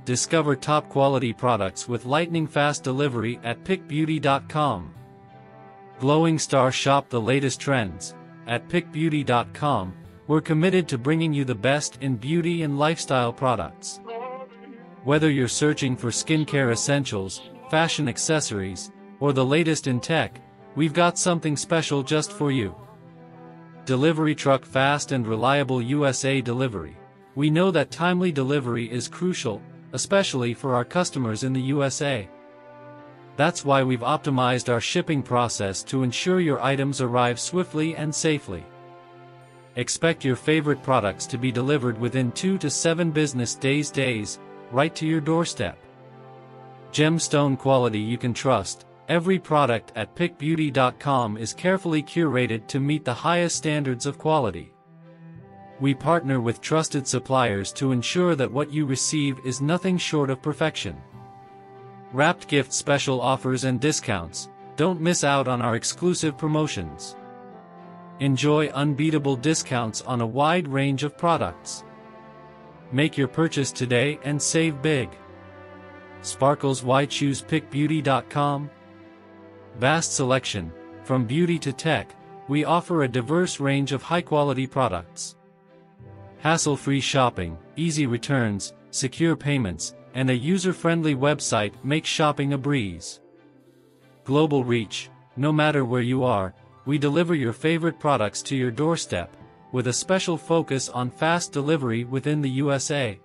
Discover top quality products with lightning fast delivery at pickbeauty.com. Glowing Star Shop the latest trends. At pickbeauty.com, we're committed to bringing you the best in beauty and lifestyle products. Whether you're searching for skincare essentials, fashion accessories, or the latest in tech, we've got something special just for you. Delivery truck fast and reliable USA delivery. We know that timely delivery is crucial, especially for our customers in the USA. That's why we've optimized our shipping process to ensure your items arrive swiftly and safely. Expect your favorite products to be delivered within 2 to 7 business days, right to your doorstep. Gemstone Quality you can trust. Every product at pickbeauty.com is carefully curated to meet the highest standards of quality. We partner with trusted suppliers to ensure that what you receive is nothing short of perfection. Wrapped gift special offers and discounts. Don't miss out on our exclusive promotions. Enjoy unbeatable discounts on a wide range of products. Make your purchase today and save big. Sparkles Why choose pickbeauty.com? Vast selection. From beauty to tech, we offer a diverse range of high-quality products. Hassle-free shopping, easy returns, secure payments, and a user-friendly website make shopping a breeze. Global reach. No matter where you are, we deliver your favorite products to your doorstep, with a special focus on fast delivery within the USA.